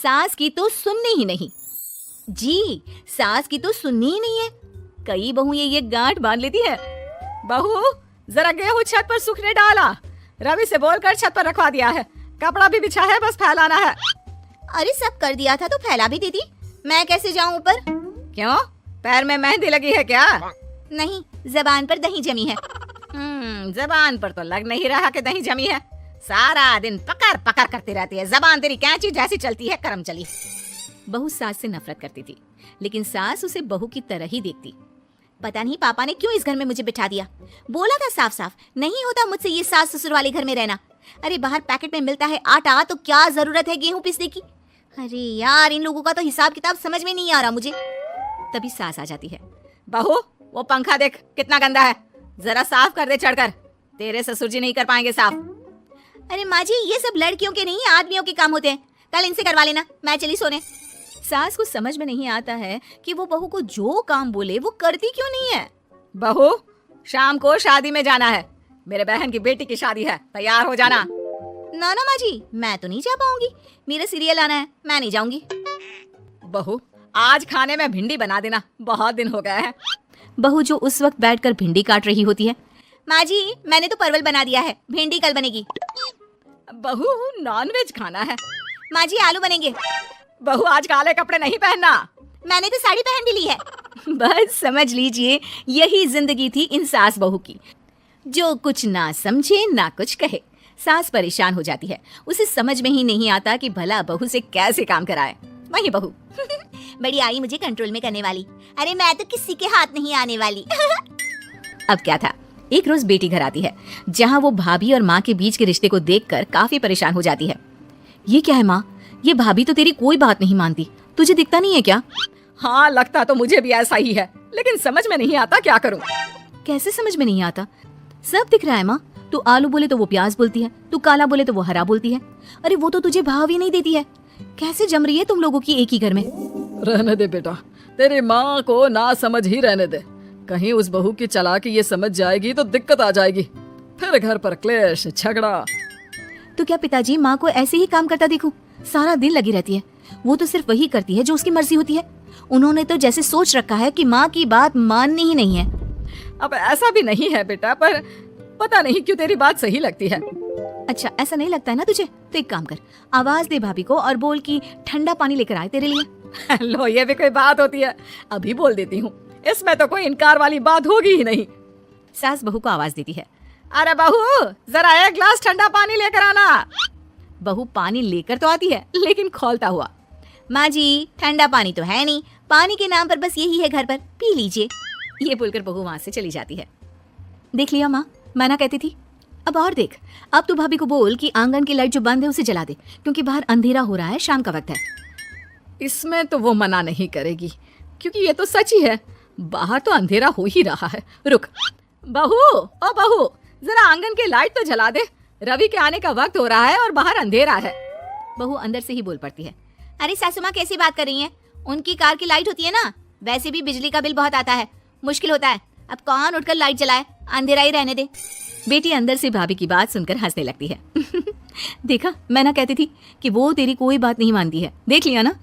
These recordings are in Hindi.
सास की तो सुननी ही नहीं। जी, सास की तो सुननी ही नहीं है। कई बहू ये गांठ बांध लेती है। बहू, जरा गेहूं छत पर सूखने डाला। रवि से बोलकर छत पर रखवा दिया है। कपड़ा भी बिछा है, बस फैलाना है। अरे सब कर दिया था तो फैला भी देती। मैं कैसे जाऊं ऊपर? क्यों, पैर में मेहंदी लगी है क्या? नहीं, जबान पर दही जमी है। जबान पर तो लग नहीं रहा कि दही जमी है। सारा दिन पकड़ पकड़ करती रहती है। जबान तेरी कैंची जैसी चलती है, करम चली। बहू सास से नफरत करती थी, लेकिन सास उसे बहू की तरह ही देखती। पता नहीं पापा ने क्यों इस घर में मुझे बिठा दिया। बोला था साफ साफ, नहीं होता मुझसे ये सास ससुर वाले घर में रहना। अरे बाहर पैकेट में मिलता है आटा, तो क्या जरूरत है गेहूं पीसने की। अरे यार, इन लोगों का तो हिसाब किताब समझ में नहीं आ रहा मुझे। तभी सास आ जाती है। बहू, वो पंखा देख कितना गंदा है, जरा साफ कर दे चढ़कर। तेरे ससुर जी नहीं कर पाएंगे साफ। अरे माँ जी, ये सब लड़कियों के नहीं आदमियों के काम होते हैं। कल इनसे करवा लेना, मैं चली सोने। सास को समझ में नहीं आता है कि वो बहू को जो काम बोले वो करती क्यों नहीं है। बहू, शाम को शादी में जाना है। मेरे बहन की बेटी की शादी है, तैयार हो जाना। ना ना माँ जी, मैं तो नहीं जा पाऊंगी। मेरा सीरियल आना है, मैं नहीं जाऊंगी। बहू, आज खाने में भिंडी बना देना, बहुत दिन हो गए हैं। बहू जो उस वक्त बैठकर भिंडी काट रही होती है। माँ जी, मैंने तो परवल बना दिया है, भिंडी कल बनेगी। बहू, नॉनवेज खाना है। माँ जी, आलू बनेंगे। बहू, आज काले कपड़े नहीं पहनना। मैंने तो साड़ी पहन भी ली है। बस समझ लीजिए, यही जिंदगी थी इन सास बहू की। जो कुछ ना समझे ना कुछ कहे। सास परेशान हो जाती है। उसे समझ में ही नहीं आता कि भला बहू से कैसे काम कराए। वही बहू बड़ी आई मुझे कंट्रोल में करने वाली। अरे मैं तो किसी के हाथ नहीं आने वाली। अब क्या था, एक रोज बेटी घर आती है, जहाँ वो भाभी और माँ के बीच के रिश्ते को देखकर काफी परेशान हो जाती है। ये क्या है माँ, ये भाभी तो तेरी कोई बात नहीं मानती, तुझे दिखता नहीं है क्या? हाँ, लगता तो मुझे भी ऐसा ही है, लेकिन समझ में नहीं आता क्या करूँ। कैसे समझ में नहीं आता? सब दिख रहा है माँ। तू आलू बोले तो वो प्याज बोलती है, तू काला बोले तो वो हरा बोलती है। अरे वो तो तुझे भाव ही नहीं देती है। कैसे जम रही है तुम लोगों की एक ही घर में? रहने दे बेटा, तेरी माँ को ना समझ ही रहने दे। कहीं उस बहू की चालाकी ये समझ जाएगी तो दिक्कत आ जाएगी, फिर घर पर क्लेश झगड़ा। तो क्या पिताजी माँ को ऐसे ही काम करता देखूं? सारा दिन लगी रहती है। वो तो सिर्फ वही करती है जो उसकी मर्जी होती है। उन्होंने तो जैसे सोच रखा है कि माँ की बात माननी ही नहीं है। अब ऐसा भी नहीं है बेटा, पर पता नहीं क्यों तेरी बात सही लगती है। अच्छा, ऐसा नहीं लगता है ना तुझे? तो एक काम कर, आवाज दे भाभी को और बोल कि ठंडा पानी लेकर आए तेरे लिए। लो, ये भी कोई बात होती है? अभी बोल देती हूँ, इसमें तो कोई इनकार वाली बात होगी ही नहीं। सास बहू को आवाज देती है। अरे बहू, जरा एक गिलास ठंडा पानी लेकर आना। बहू पानी लेकर तो आती है, लेकिन खोलता हुआ। माँ जी, ठंडा पानी तो है नहीं, पानी के नाम पर बस यही है घर पर, पी लीजिए। ये बोलकर बहू वहां से चली जाती है। देख लिया माँ, मैं ना कहती थी। अब और देख, अब तू भाभी को बोल कि आंगन की लाइट जो बंद है उसे जला दे, क्योंकि बाहर अंधेरा हो रहा है, शाम का वक्त है। इसमें तो वो मना नहीं करेगी, क्योंकि ये तो सच ही है, बाहर तो अंधेरा हो ही रहा है। रुक बहू, ओ बहू, जरा आंगन की लाइट तो जला दे। रवि के आने का वक्त हो रहा है और बाहर अंधेरा है। बहू अंदर से ही बोल पड़ती है। अरे सासू माँ, कैसी बात कर रही हैं? उनकी कार की लाइट होती है ना, वैसे भी बिजली का बिल बहुत आता है, मुश्किल होता है। अब कौन उठकर लाइट जलाए, अंधेरा ही रहने दे। बेटी अंदर से भाभी की बात सुनकर हंसने लगती है। देखा, मैं ना कहती थी कि वो तेरी कोई बात नहीं मानती है, देख लिया ना।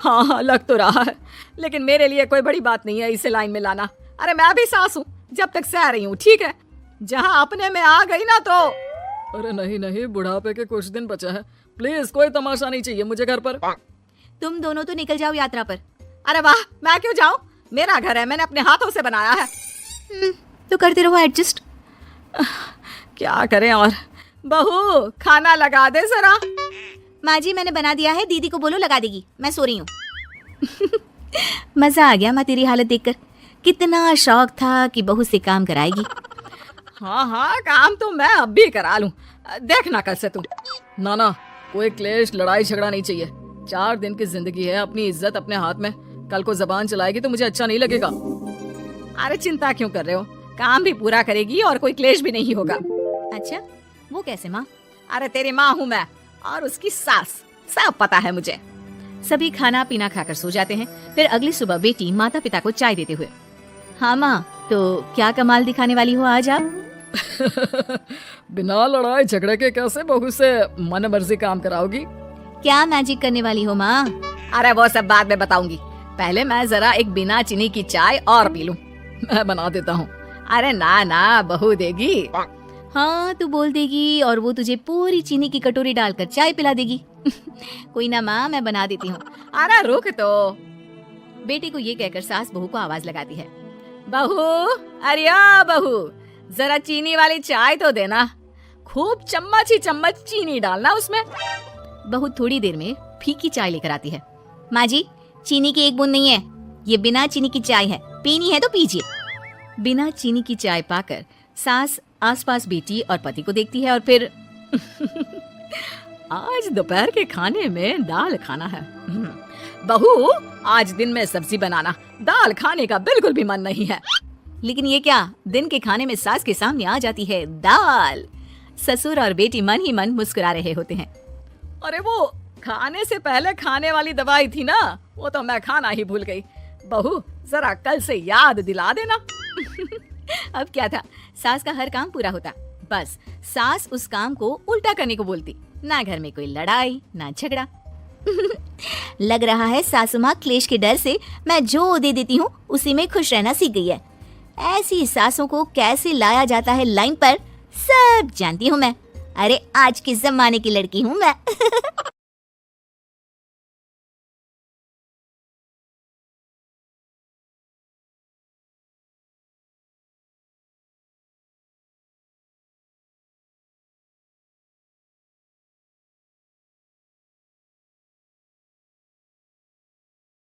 हाँ हाँ, लग तो रहा है, लेकिन मेरे लिए कोई बड़ी बात नहीं है इसे लाइन में लाना। अरे मैं भी सास हूँ, जब तक सह रही हूँ, ठीक है। जहाँ अपने में आ गई ना तो। अरे नहीं नहीं, बुढ़ापे के कुछ दिन बचा है, प्लीज कोई तमाशा नहीं चाहिए मुझे घर पर। तुम दोनों तो निकल जाओ यात्रा पर। अरे वाह, मैं क्यों जाऊँ, मेरा घर है, मैंने अपने हाथों से बनाया है। तो करते रहो एडजस्ट। क्या करें और। बहू, खाना लगा दे जरा। माँ जी, मैंने बना दिया है, दीदी को बोलो लगा देगी, मैं सो रही हूँ। मजा आ गया माँ तेरी हालत देखकर। कितना शौक था कि बहू से काम कराएगी। हाँ हाँ, काम तो मैं अब भी करा लूं, देखना कल से तुम। ना ना, कोई क्लेश लड़ाई झगड़ा नहीं चाहिए। 4 दिन की जिंदगी है, अपनी इज्जत अपने हाथ में। कल को जबान चलाएगी तो मुझे अच्छा नहीं लगेगा। अरे चिंता क्यों कर रहे हो, काम भी पूरा करेगी और कोई क्लेश भी नहीं होगा। अच्छा, वो कैसे माँ? अरे तेरी माँ हूँ मैं और उसकी सास, सब पता है मुझे। सभी खाना पीना खाकर सो जाते हैं। फिर अगली सुबह बेटी माता पिता को चाय देते हुए। हाँ माँ, तो क्या कमाल दिखाने वाली हो आज आप? बिना लड़ाई झगड़े के कैसे बहू से मन मर्जी काम कराओगी? क्या मैजिक करने वाली हो माँ? अरे वो सब बाद में बताऊंगी, पहले मैं जरा एक बिना चीनी की चाय और पी लूं। मैं बना देता हूँ। अरे ना ना, बहू देगी। हाँ तू बोल देगी और वो तुझे पूरी चीनी की कटोरी डालकर चाय पिला देगी। कोई ना माँ, मैं बना देती हूँ। अरे रुक तो। बेटे को ये कहकर सास बहू को आवाज लगाती है। बहू, अरे ओ बहू, जरा चीनी वाली चाय तो देना। खूब चम्मच ही चम्मच चीनी डालना उसमें। बहू थोड़ी देर में फीकी चाय लेकर आती है। माँ जी, चीनी की एक बूंद नहीं है, ये बिना चीनी की चाय है, पीनी है तो पीजिए। बिना चीनी की चाय पाकर सास आसपास बेटी और पति को देखती है और फिर आज दोपहर के खाने में दाल खाना है। बहू, आज दिन में सब्जी बनाना, दाल खाने का बिल्कुल भी मन नहीं है। लेकिन ये क्या, दिन के खाने में सास के सामने आ जाती है दाल। ससुर और बेटी मन ही मन मुस्कुरा रहे होते हैं। अरे वो खाने से पहले खाने वाली दवाई थी ना, वो तो मैं खाना ही भूल गई। बहू, जरा कल से याद दिला देना। अब क्या था, सास का हर काम पूरा होता, बस सास उस काम को उल्टा करने को बोलती। ना घर में कोई लड़ाई ना झगड़ा। लग रहा है सासू माँ क्लेश के डर से मैं जो दे देती हूँ उसी में खुश रहना सीख गई है। ऐसी सासों को कैसे लाया जाता है लाइन पर, सब जानती हूँ मैं। अरे आज के जमाने की लड़की हूँ मैं।